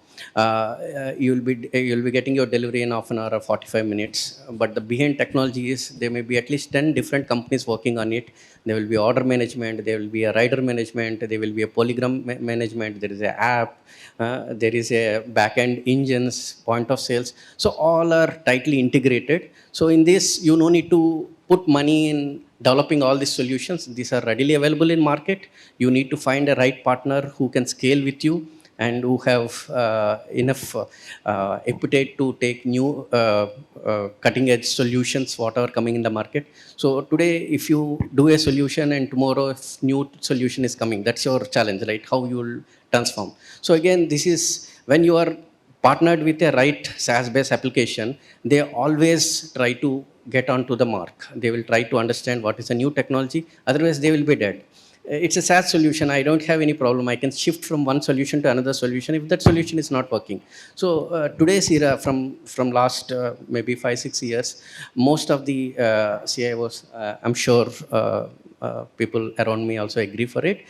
you'll be getting your delivery in half an hour or 45 minutes. But the behind technology is there may be at least 10 different companies working on it. There will be order management, there will be a rider management, there will be a polygram management, there is an app, there is a back-end engines, point of sales. So all are tightly integrated. So in this, you no need to put money in developing all these solutions. These are readily available in market. You need to find a right partner who can scale with you and who have enough appetite to take new cutting edge solutions, what are coming in the market. So today, if you do a solution and tomorrow if new solution is coming, that's your challenge, right? How you will transform. So again, this is when you are partnered with a right SaaS-based application, they always try to get onto the mark. They will try to understand what is a new technology, otherwise they will be dead. It's a SaaS solution. I don't have any problem. I can shift from one solution to another solution if that solution is not working. So today's era, from last maybe 5-6 years, most of the CIOs, I'm sure people around me also agree for it.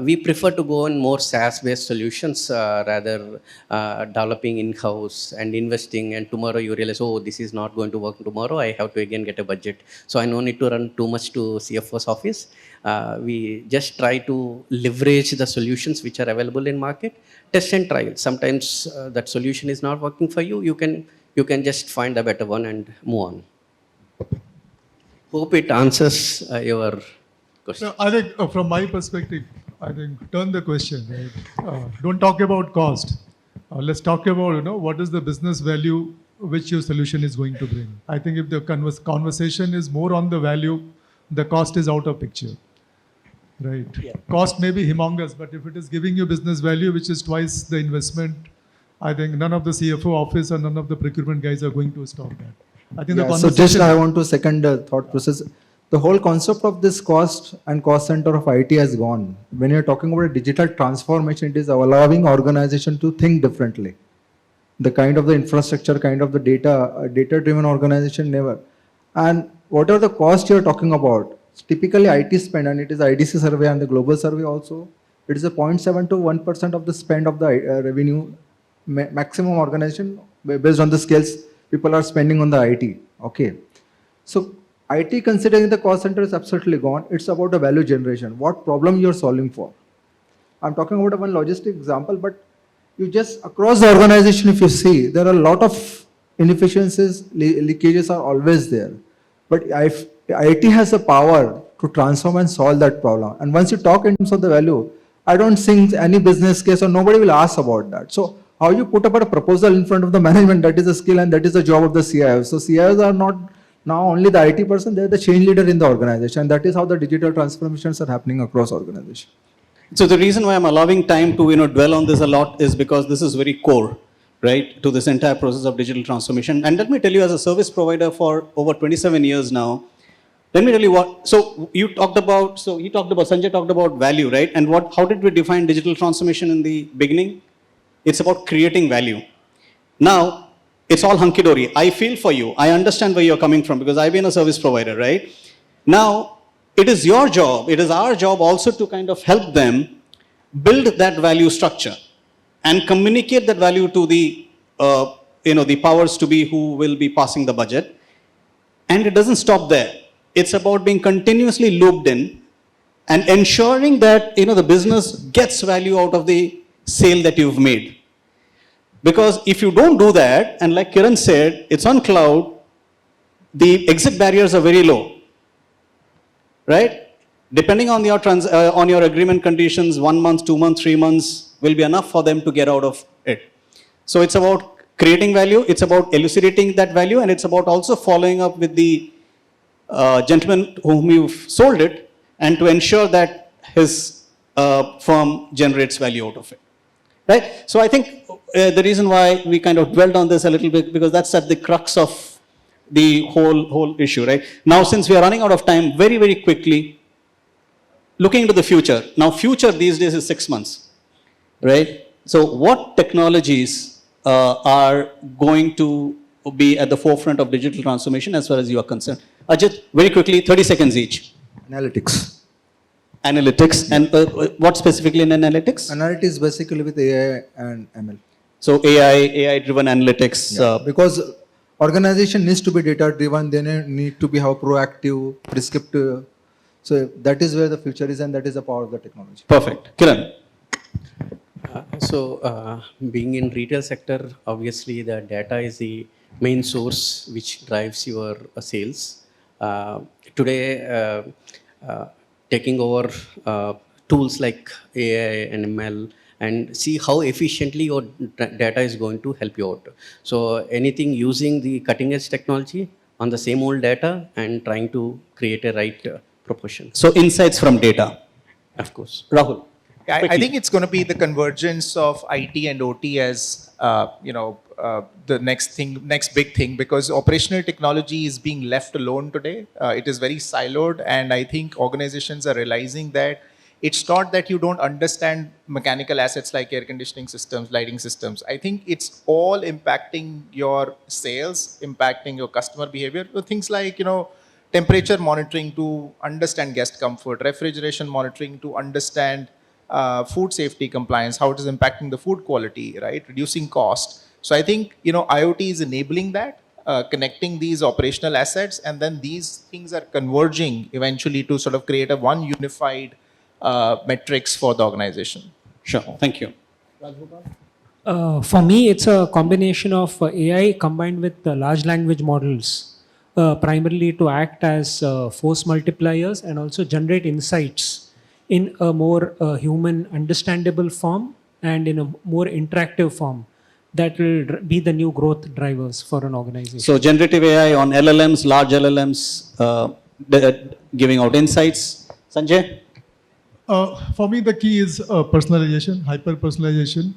We prefer to go on more SaaS-based solutions rather developing in-house and investing. And tomorrow you realize, oh, this is not going to work tomorrow. I have to again get a budget. So I no need to run too much to CFO's office. We just try to leverage the solutions which are available in market, test and trial. Sometimes that solution is not working for you. You can just find a better one and move on. Hope it answers your question. No, I think from my perspective, I think turn the question, right? Don't talk about cost. Let's talk about, what is the business value which your solution is going to bring. I think if the conversation is more on the value, the cost is out of picture. Right. Yeah. Cost may be humongous, but if it is giving you business value, which is twice the investment, I think none of the CFO office or none of the procurement guys are going to stop that. I think the conversation. So just I want to second the thought process. The whole concept of this cost and cost center of IT has gone. When you're talking about a digital transformation, it is allowing organization to think differently. The kind of the infrastructure, kind of the data-driven organization never. And what are the costs you're talking about? Typically IT spend, and it is IDC survey and the global survey also, it is a 0.7 to 1% of the spend of the revenue, maximum organization based on the skills people are spending on the IT. Okay. So IT considering the cost center is absolutely gone. It's about the value generation. What problem you're solving for? I'm talking about one logistic example, but you just across the organization, if you see, there are a lot of inefficiencies, leakages are always there. But IT has the power to transform and solve that problem. And once you talk in terms of the value, I don't think any business case or nobody will ask about that. So how you put up a proposal in front of the management, that is a skill and that is the job of the CIO. So CIOs are not now only the IT person, they're the change leader in the organization. And that is how the digital transformations are happening across organization. So the reason why I'm allowing time to dwell on this a lot is because this is very core, right, to this entire process of digital transformation. And let me tell you, as a service provider for over 27 years now, let me tell you what, so Sanjay talked about value, right? And how did we define digital transformation in the beginning? It's about creating value. Now, it's all hunky-dory. I feel for you. I understand where you're coming from because I've been a service provider, right? Now, it is your job, it is our job also to kind of help them build that value structure and communicate that value to the, the powers to be who will be passing the budget. And it doesn't stop there. It's about being continuously looped in and ensuring that, the business gets value out of the sale that you've made. Because if you don't do that, and like Kiran said, it's on cloud, the exit barriers are very low, right? depending on on your agreement conditions, 1 month, 2 months, 3 months will be enough for them to get out of it. So it's about creating value, it's about elucidating that value, and it's about also following up with the gentleman whom you've sold it, and to ensure that his firm generates value out of it. Right? So I think the reason why we kind of dwelled on this a little bit, because that's at the crux of the whole issue, right? Now, since we are running out of time, very, very quickly, looking into the future. Now, future these days is 6 months, right? So what technologies are going to be at the forefront of digital transformation as far as you are concerned? Ajitt, very quickly, 30 seconds each. Analytics. Analytics, and what specifically in analytics? Analytics basically with AI and ML. So AI-driven analytics. Because organization needs to be data-driven, they need to be how proactive, prescriptive. So that is where the future is, and that is the power of the technology. Perfect. Kiran. Being in retail sector, obviously the data is the main source which drives your sales. Today, taking over tools like AI and ML and see how efficiently your data is going to help you out. So anything using the cutting edge technology on the same old data and trying to create a right proportion. So insights from data. Of course. Rahul. I think it's going to be the convergence of IT and OT as the next big thing, because operational technology is being left alone today. It is very siloed, and I think organizations are realizing that it's not that you don't understand mechanical assets like air conditioning systems, lighting systems. I think it's all impacting your sales, impacting your customer behavior. So things like, temperature monitoring to understand guest comfort, refrigeration monitoring to understand food safety compliance, how it is impacting the food quality, right? Reducing cost. So I think, IoT is enabling that, connecting these operational assets, and then these things are converging eventually to sort of create one unified metrics for the organization. Sure. Thank you. For me, it's a combination of AI combined with large language models, primarily to act as force multipliers and also generate insights in a more human understandable form and in a more interactive form that will be the new growth drivers for an organization. So generative AI on LLMs, large LLMs, giving out insights. Sanjay? For me, the key is personalization, hyper-personalization.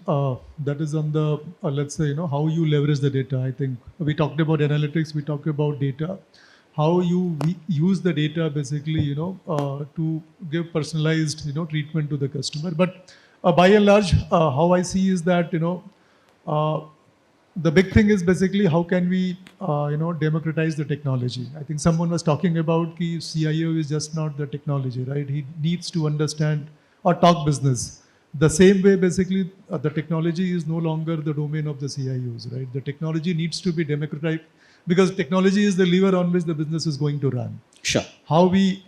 That is on the, let's say, how you leverage the data. I think we talked about analytics, we talked about data. How you use the data basically, to give personalized, treatment to the customer. But by and large, how I see is that, the big thing is basically how can we, democratize the technology. I think someone was talking about the CIO is just not the technology, right? He needs to understand or talk business. The same way, basically, the technology is no longer the domain of the CIOs, right? The technology needs to be democratized, because technology is the lever on which the business is going to run. Sure. How we,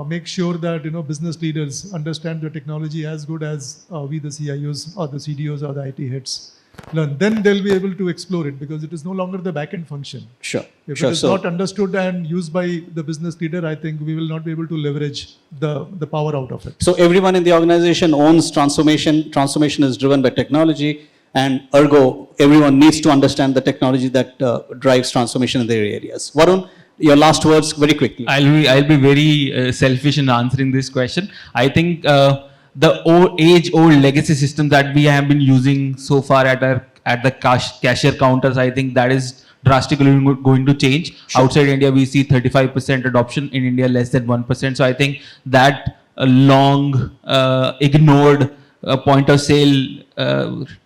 make sure that, business leaders understand the technology as good as we, the CIOs or the CDOs or the IT heads, learn. Then they'll be able to explore it, because it is no longer the back-end function. Sure. If it is not understood and used by the business leader, I think we will not be able to leverage the power out of it. So everyone in the organization owns transformation. Transformation is driven by technology. And ergo, everyone needs to understand the technology that drives transformation in their areas. Varun, your last words very quickly. I'll be very selfish in answering this question. I think the age-old legacy system that we have been using so far at the cashier counters, I think that is drastically going to change. Sure. Outside India, we see 35% adoption. In India, less than 1%. So I think that long ignored point of sale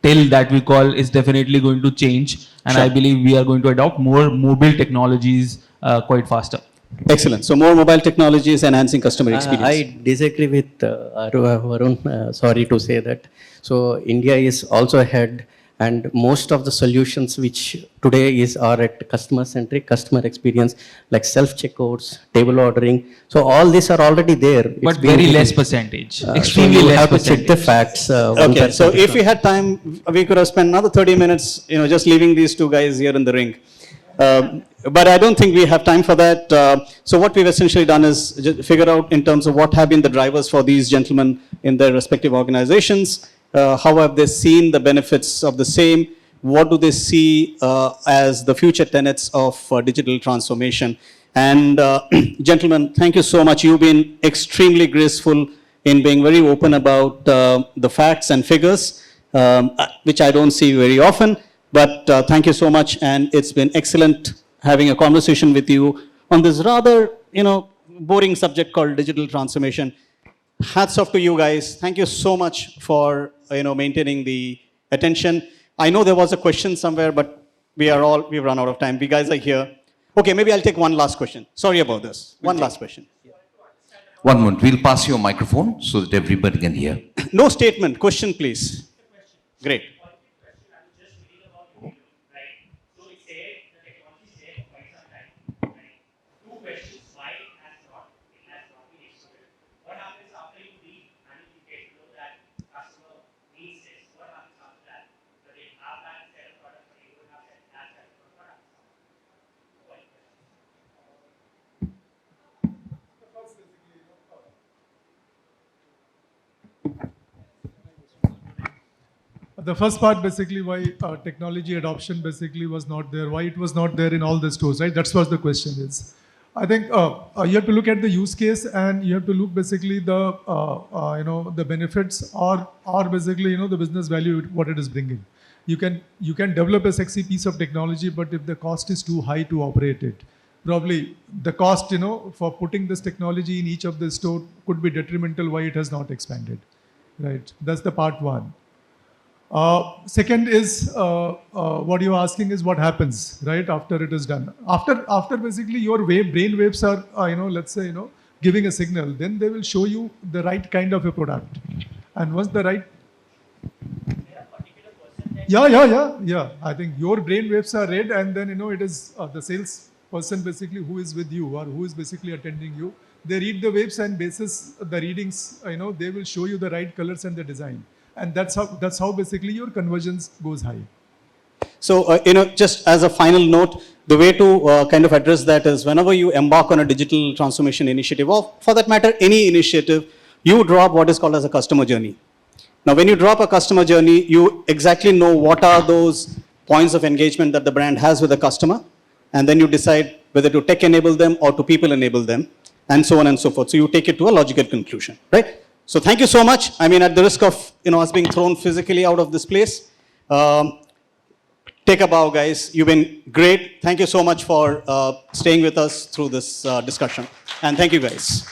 till that we call is definitely going to change, and sure. I believe we are going to adopt more mobile technologies quite faster. Excellent. So more mobile technologies enhancing customer experience. I disagree with Varun. Sorry to say that. So India is also ahead, and most of the solutions which today are at customer centric, customer experience, like self checkouts, table ordering. So all these are already there. But very less percentage. Extremely less percentage. Have to check the facts. Okay. So if we had time, we could have spent another 30 minutes, just leaving these two guys here in the ring. But I don't think we have time for that. So what we've essentially done is just figure out in terms of what have been the drivers for these gentlemen in their respective organizations. How have they seen the benefits of the same? What do they see as the future tenets of digital transformation? And gentlemen, thank you so much. You've been extremely graceful in being very open about the facts and figures, which I don't see very often. But thank you so much, and it's been excellent having a conversation with you on this rather, boring subject called digital transformation. Hats off to you guys. Thank you so much for, maintaining the attention. I know there was a question somewhere, but we've run out of time. We guys are here. Okay, maybe I'll take one last question. Sorry about this. One last question. 1 moment. We'll pass you a microphone so that everybody can hear. No statement. Question, please. Great. The first part basically why technology adoption basically was not there, why it was not there in all the stores, right? That's what the question is. I think you have to look at the use case and you have to look basically the the benefits or basically the business value what it is bringing. You can develop a sexy piece of technology, but if the cost is too high to operate it, probably the cost for putting this technology in each of the store could be detrimental why it has not expanded, right? That's the part one. Second is what you're asking is what happens right after it is done. After basically your brain waves are let's say giving a signal, then they will show you the right kind of a product. And once the right yeah. I think your brain waves are red, and then it is the sales person basically who is with you or who is basically attending you. They read the waves and basis the readings, they will show you the right colors and the design. And that's how basically your conversions goes high. So, just as a final note, the way to kind of address that is whenever you embark on a digital transformation initiative, or for that matter, any initiative, you drop what is called as a customer journey. Now, when you drop a customer journey, you exactly know what are those points of engagement that the brand has with the customer, and then you decide whether to tech enable them or to people enable them, and so on and so forth. So you take it to a logical conclusion, right? So thank you so much. I mean, at the risk of us being thrown physically out of this place, take a bow, guys. You've been great. Thank you so much for staying with us through this discussion. And thank you, guys.